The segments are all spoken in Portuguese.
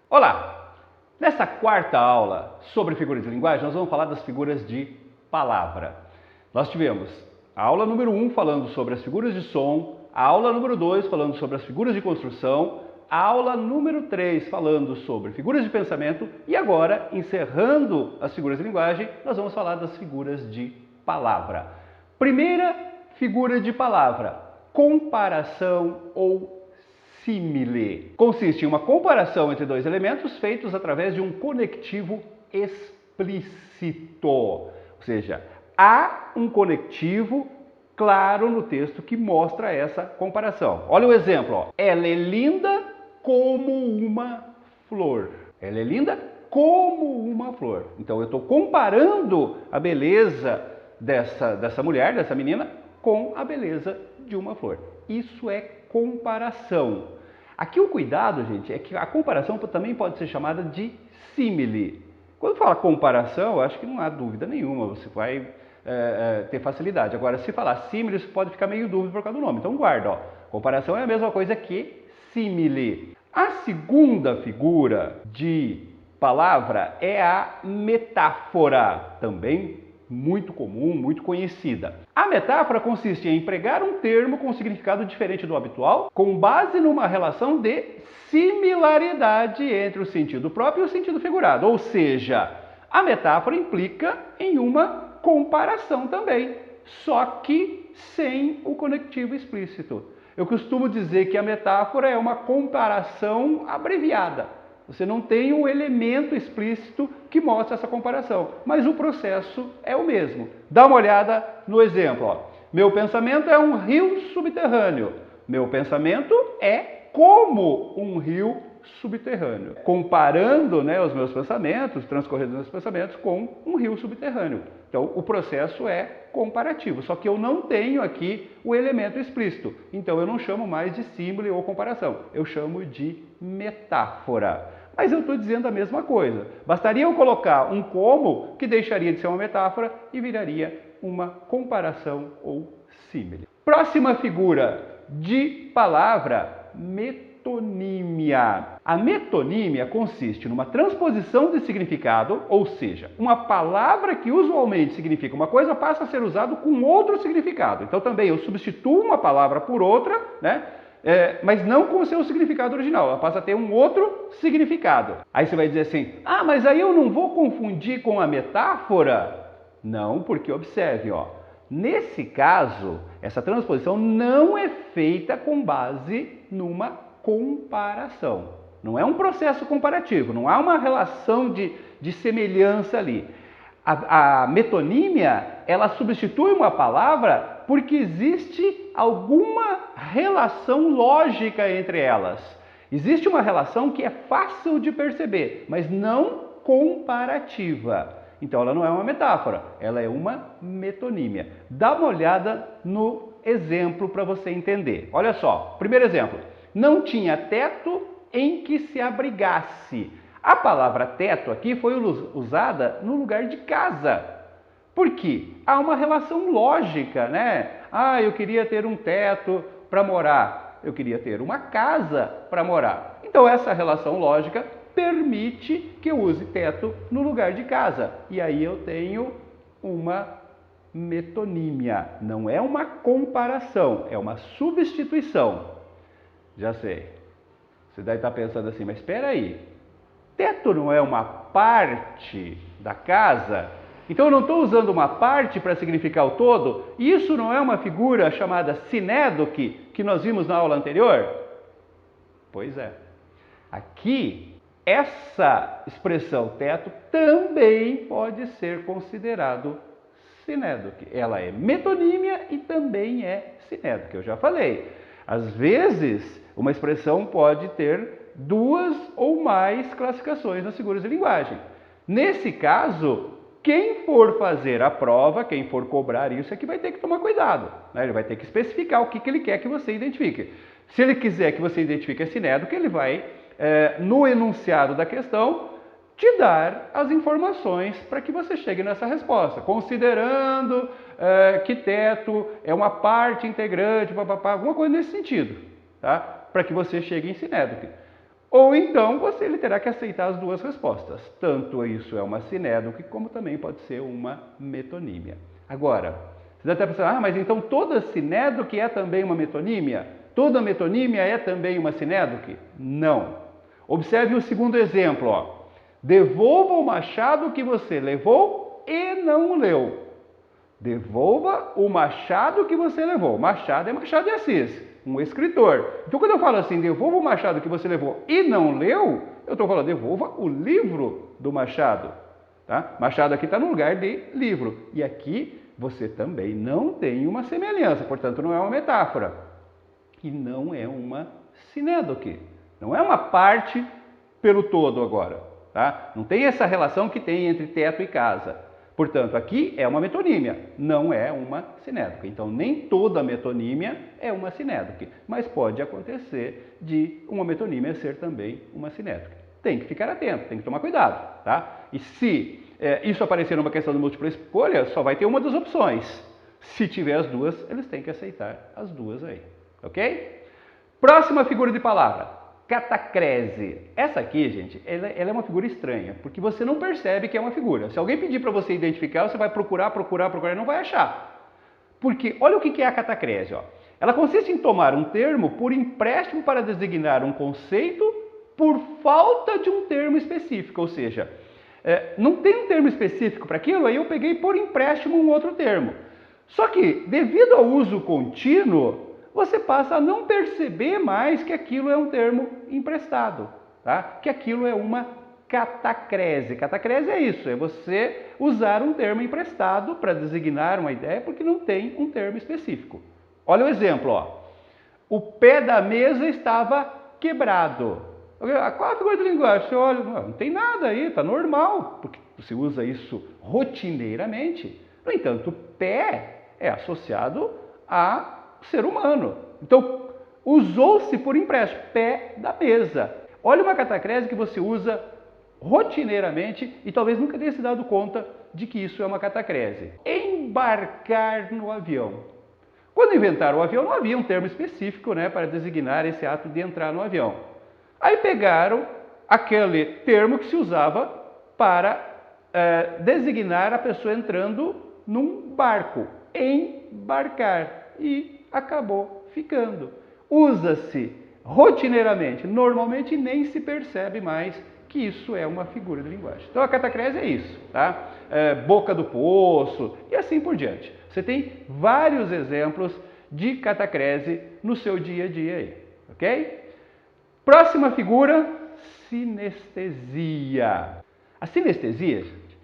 Olá! Nessa quarta aula sobre figuras de linguagem, nós vamos falar das figuras de palavra. Nós tivemos a aula número 1 falando sobre as figuras de som, a aula número 2 falando sobre as figuras de construção, a aula número 3 falando sobre figuras de pensamento e agora, encerrando as figuras de linguagem, nós vamos falar das figuras de palavra. Primeira figura de palavra, comparação ou símile. Consiste em uma comparação entre dois elementos feitos através de um conectivo explícito. Ou seja, há um conectivo claro no texto que mostra essa comparação. Olha o exemplo. Ó. Ela é linda como uma flor. Ela é linda como uma flor. Então eu estou comparando a beleza dessa mulher, dessa menina, com a beleza de uma flor. Isso é comparação. Aqui o cuidado, gente, é que a comparação também pode ser chamada de símile. Quando fala comparação, eu acho que não há dúvida nenhuma, você vai ter facilidade. Agora, se falar símile, você pode ficar meio dúvida por causa do nome. Então guarda, ó. Comparação é a mesma coisa que símile. A segunda figura de palavra é a metáfora, também muito comum, muito conhecida. A metáfora consiste em empregar um termo com significado diferente do habitual, com base numa relação de similaridade entre o sentido próprio e o sentido figurado. Ou seja, a metáfora implica em uma comparação também, só que sem o conectivo explícito. Eu costumo dizer que a metáfora é uma comparação abreviada. Você não tem um elemento explícito que mostra essa comparação, mas o processo é o mesmo. Dá uma olhada no exemplo. Ó. Meu pensamento é um rio subterrâneo. Meu pensamento é como um rio subterrâneo. Comparando os meus pensamentos, transcorrendo os meus pensamentos com um rio subterrâneo. Então, o processo é comparativo, só que eu não tenho aqui o elemento explícito. Então, eu não chamo mais de símbolo ou comparação, eu chamo de metáfora. Mas eu estou dizendo a mesma coisa. Bastaria eu colocar um como, que deixaria de ser uma metáfora e viraria uma comparação ou símile. Próxima figura de palavra, metonímia. A metonímia consiste numa transposição de significado, ou seja, uma palavra que usualmente significa uma coisa passa a ser usado com outro significado. Então também eu substituo uma palavra por outra, mas não com o seu significado original, ela passa a ter um outro significado. Aí você vai dizer assim, mas aí eu não vou confundir com a metáfora? Não, porque observe, ó, nesse caso, essa transposição não é feita com base numa comparação. Não é um processo comparativo, não há uma relação de semelhança ali. A metonímia, ela substitui uma palavra porque existe alguma relação lógica entre elas. Existe uma relação que é fácil de perceber, mas não comparativa. Então ela não é uma metáfora, ela é uma metonímia. Dá uma olhada no exemplo para você entender. Olha só, primeiro exemplo. Não tinha teto em que se abrigasse. A palavra teto aqui foi usada no lugar de casa. Por quê? Há uma relação lógica, né? Eu queria ter um teto para morar. Eu queria ter uma casa para morar. Então essa relação lógica permite que eu use teto no lugar de casa. E aí eu tenho uma metonímia. Não é uma comparação, é uma substituição. Já sei. Você deve estar pensando assim, mas espera aí. Teto não é uma parte da casa? Então eu não estou usando uma parte para significar o todo? Isso não é uma figura chamada sinédoque que nós vimos na aula anterior? Pois é. Aqui, essa expressão teto também pode ser considerado sinédoque. Ela é metonímia e também é sinédoque, eu já falei. Às vezes, uma expressão pode ter duas ou mais classificações nas figuras de linguagem. Nesse caso, quem for fazer a prova, quem for cobrar isso, é que vai ter que tomar cuidado. Ele vai ter que especificar o que ele quer que você identifique. Se ele quiser que você identifique a sinédoque, ele vai, no enunciado da questão, te dar as informações para que você chegue nessa resposta. Considerando que teto é uma parte integrante, alguma coisa nesse sentido, tá? Para que você chegue em sinédoque. Ou então ele terá que aceitar as duas respostas. Tanto isso é uma sinédoque, como também pode ser uma metonímia. Agora, você deve estar pensando, mas então toda sinédoque é também uma metonímia? Toda metonímia é também uma sinédoque? Não. Observe o segundo exemplo. Ó. Devolva o machado que você levou e não leu. Devolva o machado que você levou. Machado é Machado de Assis, um escritor. Então, quando eu falo assim, devolva o machado que você levou e não leu, eu estou falando, devolva o livro do Machado. Tá? Machado aqui está no lugar de livro. E aqui você também não tem uma semelhança, portanto, não é uma metáfora. E não é uma sinédoque. Não é uma parte pelo todo agora. Tá? Não tem essa relação que tem entre teto e casa. Portanto, aqui é uma metonímia, não é uma sinédoque. Então, nem toda metonímia é uma sinédoque, mas pode acontecer de uma metonímia ser também uma sinédoque. Tem que ficar atento, tem que tomar cuidado, tá? E se isso aparecer numa questão de múltipla escolha, só vai ter uma das opções. Se tiver as duas, eles têm que aceitar as duas aí, ok? Próxima figura de palavra. Catacrese. Essa aqui, gente, ela é uma figura estranha, porque você não percebe que é uma figura. Se alguém pedir para você identificar, você vai procurar e não vai achar. Porque olha o que é a catacrese. Ó. Ela consiste em tomar um termo por empréstimo para designar um conceito por falta de um termo específico. Ou seja, não tem um termo específico para aquilo, aí eu peguei por empréstimo um outro termo. Só que, devido ao uso contínuo, você passa a não perceber mais que aquilo é um termo emprestado, tá? Que aquilo é uma catacrese. Catacrese é isso, é você usar um termo emprestado para designar uma ideia porque não tem um termo específico. Olha o exemplo, ó. O pé da mesa estava quebrado. Qual é a figura de linguagem? Você olha, não tem nada aí, está normal, porque você usa isso rotineiramente. No entanto, pé é associado a ser humano. Então, usou-se por empréstimo, pé da mesa. Olha uma catacrese que você usa rotineiramente e talvez nunca tenha se dado conta de que isso é uma catacrese. Embarcar no avião. Quando inventaram o avião, não havia um termo específico, né, para designar esse ato de entrar no avião. Aí pegaram aquele termo que se usava para designar a pessoa entrando num barco, embarcar. E acabou ficando. Usa-se rotineiramente, normalmente nem se percebe mais que isso é uma figura de linguagem. Então a catacrese é isso, tá? Boca do poço e assim por diante. Você tem vários exemplos de catacrese no seu dia a dia aí, ok? Próxima figura, sinestesia. A sinestesia, gente,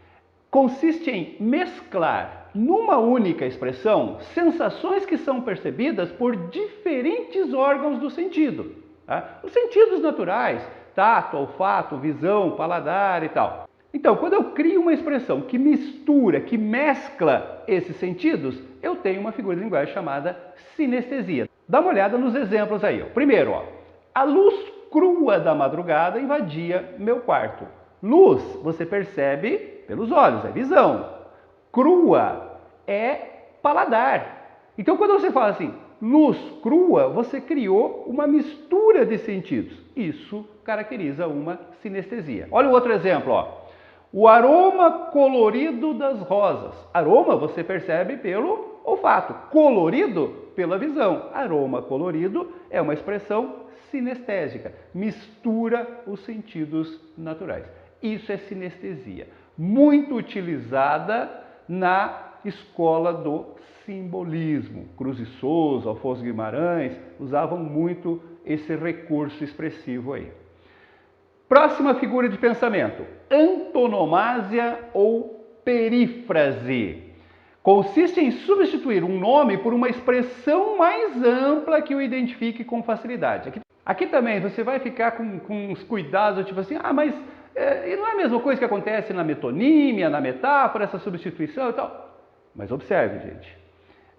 consiste em mesclar numa única expressão, sensações que são percebidas por diferentes órgãos do sentido. Tá? Os sentidos naturais, tato, olfato, visão, paladar e tal. Então, quando eu crio uma expressão que mistura, que mescla esses sentidos, eu tenho uma figura de linguagem chamada sinestesia. Dá uma olhada nos exemplos aí. Ó. Primeiro, ó, a luz crua da madrugada invadia meu quarto. Luz, você percebe pelos olhos, é visão. Crua é paladar. Então, quando você fala assim, luz crua, você criou uma mistura de sentidos. Isso caracteriza uma sinestesia. Olha o outro exemplo, ó. O aroma colorido das rosas. Aroma você percebe pelo olfato, colorido pela visão. Aroma colorido é uma expressão sinestésica, mistura os sentidos naturais. Isso é sinestesia, muito utilizada na escola do simbolismo. Cruz e Souza, Afonso Guimarães usavam muito esse recurso expressivo aí. Próxima figura de pensamento, antonomásia ou perífrase. Consiste em substituir um nome por uma expressão mais ampla que o identifique com facilidade. Aqui também você vai ficar com os cuidados, tipo assim, mas não é a mesma coisa que acontece na metonímia, na metáfora, essa substituição e tal. Mas observe, gente,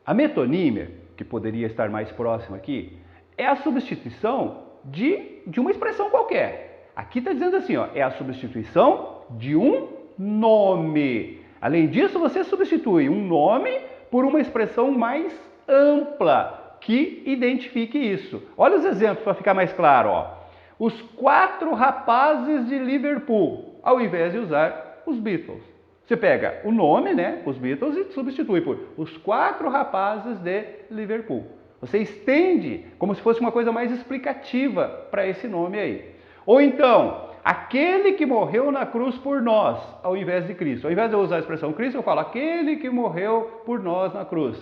a metonímia, que poderia estar mais próxima aqui, é a substituição de uma expressão qualquer. Aqui está dizendo assim, ó, é a substituição de um nome. Além disso, você substitui um nome por uma expressão mais ampla que identifique isso. Olha os exemplos para ficar mais claro. Ó. Os quatro rapazes de Liverpool, ao invés de usar os Beatles. Você pega o nome, né, os Beatles, e substitui por os quatro rapazes de Liverpool. Você estende como se fosse uma coisa mais explicativa para esse nome aí. Ou então, aquele que morreu na cruz por nós, ao invés de Cristo. Ao invés de eu usar a expressão Cristo, eu falo aquele que morreu por nós na cruz.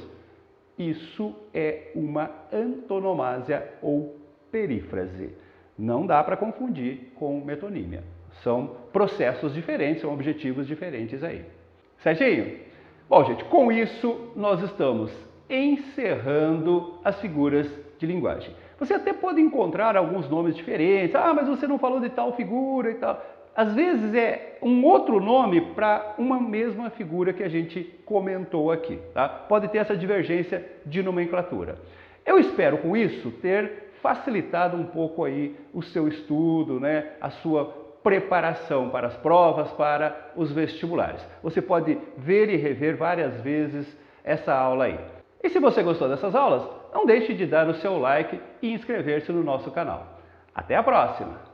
Isso é uma antonomásia ou perífrase. Não dá para confundir com metonímia. São processos diferentes, são objetivos diferentes aí. Certinho? Bom, gente, com isso nós estamos encerrando as figuras de linguagem. Você até pode encontrar alguns nomes diferentes. Ah, mas você não falou de tal figura e tal. Às vezes é um outro nome para uma mesma figura que a gente comentou aqui, tá? Pode ter essa divergência de nomenclatura. Eu espero com isso ter facilitado um pouco aí o seu estudo, né? A sua preparação para as provas, para os vestibulares. Você pode ver e rever várias vezes essa aula aí. E se você gostou dessas aulas, não deixe de dar o seu like e inscrever-se no nosso canal. Até a próxima!